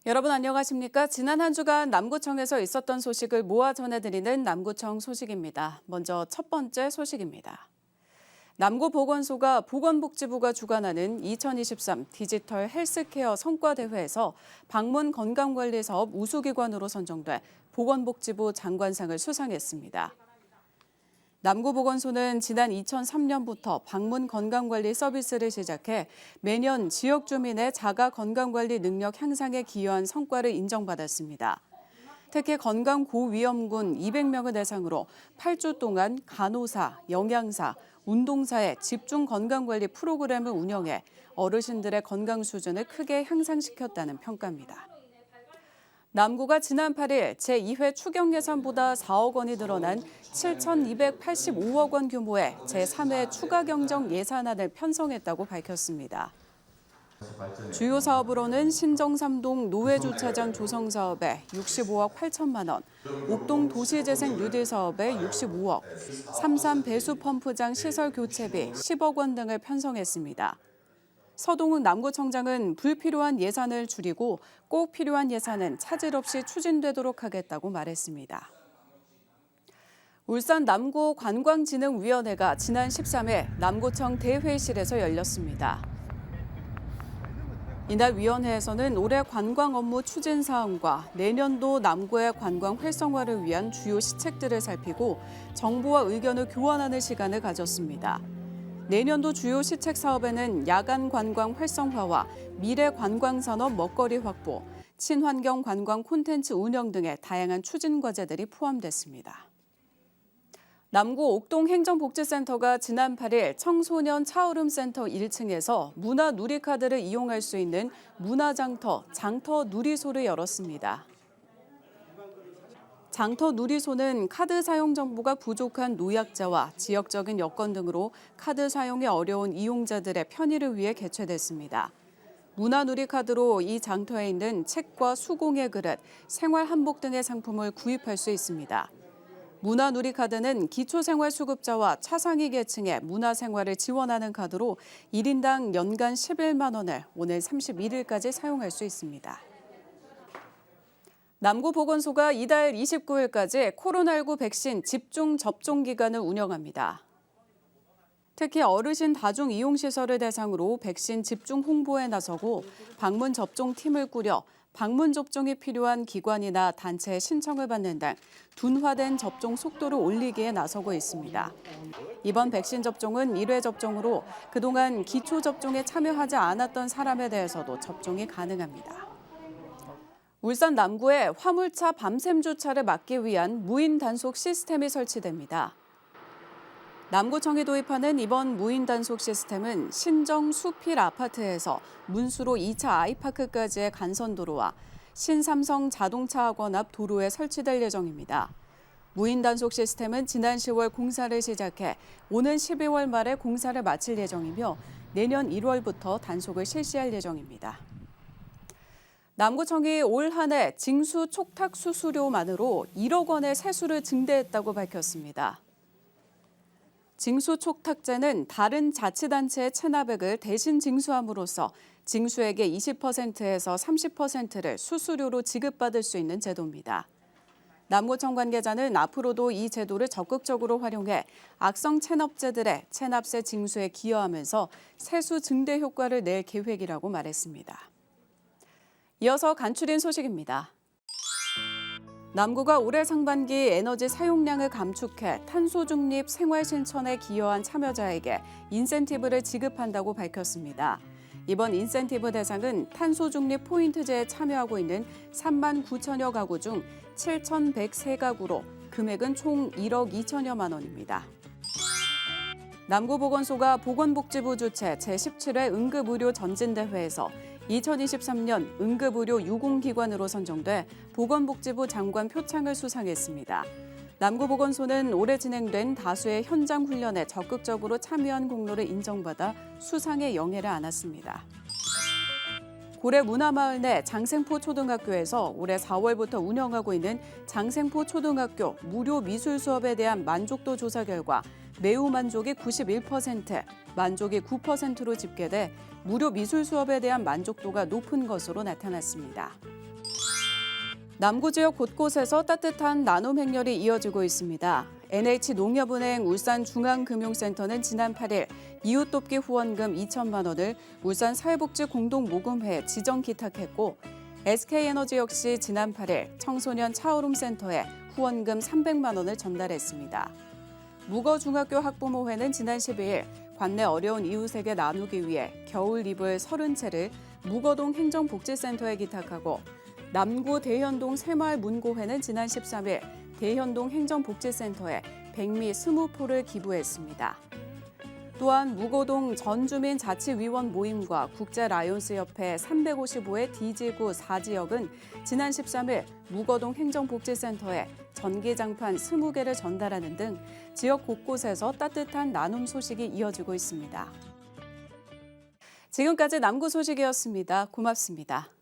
여러분 안녕하십니까? 지난 한 주간 남구청에서 있었던 소식을 모아 전해드리는 남구청 소식입니다. 먼저 첫 번째 소식입니다. 남구보건소가 보건복지부가 주관하는 2023 디지털 헬스케어 성과대회에서 방문 건강관리 사업 우수기관으로 선정돼 보건복지부 장관상을 수상했습니다. 남구보건소는 지난 2003년부터 방문 건강관리 서비스를 시작해 매년 지역 주민의 자가 건강관리 능력 향상에 기여한 성과를 인정받았습니다. 특히 건강 고위험군 200명을 대상으로 8주 동안 간호사, 영양사, 운동사의 집중 건강관리 프로그램을 운영해 어르신들의 건강 수준을 크게 향상시켰다는 평가입니다. 남구가 지난 8일 제2회 추경 예산보다 4억 원이 늘어난 7,285억 원 규모의 제3회 추가 경정 예산안을 편성했다고 밝혔습니다. 주요 사업으로는 신정삼동 노회주차장 조성 사업에 65억 8천만 원, 옥동 도시재생 뉴딜 사업에 65억, 삼산 배수펌프장 시설 교체비 10억 원 등을 편성했습니다. 서동욱 남구청장은 불필요한 예산을 줄이고 꼭 필요한 예산은 차질 없이 추진되도록 하겠다고 말했습니다. 울산 남구 관광진흥위원회가 지난 13일 남구청 대회의실에서 열렸습니다. 이날 위원회에서는 올해 관광 업무 추진 사항과 내년도 남구의 관광 활성화를 위한 주요 시책들을 살피고 정보와 의견을 교환하는 시간을 가졌습니다. 내년도 주요 시책 사업에는 야간 관광 활성화와 미래 관광 산업 먹거리 확보, 친환경 관광 콘텐츠 운영 등의 다양한 추진 과제들이 포함됐습니다. 남구 옥동 행정복지센터가 지난 8일 청소년 차오름센터 1층에서 문화 누리카드를 이용할 수 있는 문화장터, 장터 누리소를 열었습니다. 장터 누리소는 카드 사용 정보가 부족한 노약자와 지역적인 여건 등으로 카드 사용이 어려운 이용자들의 편의를 위해 개최됐습니다. 문화누리카드로 이 장터에 있는 책과 수공예 그릇, 생활 한복 등의 상품을 구입할 수 있습니다. 문화누리카드는 기초생활수급자와 차상위 계층의 문화생활을 지원하는 카드로 1인당 연간 11만 원을 오늘 31일까지 사용할 수 있습니다. 남구보건소가 이달 29일까지 코로나19 백신 집중 접종 기간을 운영합니다. 특히 어르신 다중 이용시설을 대상으로 백신 집중 홍보에 나서고 방문 접종팀을 꾸려 방문 접종이 필요한 기관이나 단체의 신청을 받는 등 둔화된 접종 속도를 올리기에 나서고 있습니다. 이번 백신 접종은 1회 접종으로 그동안 기초 접종에 참여하지 않았던 사람에 대해서도 접종이 가능합니다. 울산 남구에 화물차 밤샘 주차를 막기 위한 무인 단속 시스템이 설치됩니다. 남구청이 도입하는 이번 무인 단속 시스템은 신정 수필 아파트에서 문수로 2차 아이파크까지의 간선도로와 신삼성 자동차 학원 앞 도로에 설치될 예정입니다. 무인 단속 시스템은 지난 10월 공사를 시작해 오는 12월 말에 공사를 마칠 예정이며 내년 1월부터 단속을 실시할 예정입니다. 남구청이 올 한 해 징수 촉탁 수수료만으로 1억 원의 세수를 증대했다고 밝혔습니다. 징수 촉탁제는 다른 자치단체의 체납액을 대신 징수함으로써 징수액의 20%에서 30%를 수수료로 지급받을 수 있는 제도입니다. 남구청 관계자는 앞으로도 이 제도를 적극적으로 활용해 악성 체납제들의 체납세 징수에 기여하면서 세수 증대 효과를 낼 계획이라고 말했습니다. 이어서 간추린 소식입니다. 남구가 올해 상반기 에너지 사용량을 감축해 탄소 중립 생활 실천에 기여한 참여자에게 인센티브를 지급한다고 밝혔습니다. 이번 인센티브 대상은 탄소 중립 포인트제에 참여하고 있는 3만 9천여 가구 중 7,103가구로 금액은 총 1억 2천여만 원입니다. 남구보건소가 보건복지부 주최 제17회 응급의료 전진대회에서 2023년 응급의료 유공기관으로 선정돼 보건복지부 장관 표창을 수상했습니다. 남구보건소는 올해 진행된 다수의 현장 훈련에 적극적으로 참여한 공로를 인정받아 수상의 영예를 안았습니다. 고래 문화마을 내 장생포 초등학교에서 올해 4월부터 운영하고 있는 장생포 초등학교 무료 미술 수업에 대한 만족도 조사 결과 매우 만족이 91%, 만족이 9%로 집계돼 무료 미술 수업에 대한 만족도가 높은 것으로 나타났습니다. 남구 지역 곳곳에서 따뜻한 나눔 행렬이 이어지고 있습니다. NH농협은행 울산중앙금융센터는 지난 8일 이웃 돕기 후원금 2천만 원을 울산사회복지공동모금회에 지정 기탁했고, SK에너지 역시 지난 8일 청소년 차오름센터에 후원금 300만 원을 전달했습니다. 무거중학교 학부모회는 지난 12일 관내 어려운 이웃에게 나누기 위해 겨울 이불 30채를 무거동 행정복지센터에 기탁하고, 남구 대현동 새마을 문고회는 지난 13일 대현동 행정복지센터에 백미 20포를 기부했습니다. 또한 무고동 전주민 자치위원 모임과 국제라이온스협회 355회 D지구 4지역은 지난 13일 무거동 행정복지센터에 전기장판 20개를 전달하는 등 지역 곳곳에서 따뜻한 나눔 소식이 이어지고 있습니다. 지금까지 남구 소식이었습니다. 고맙습니다.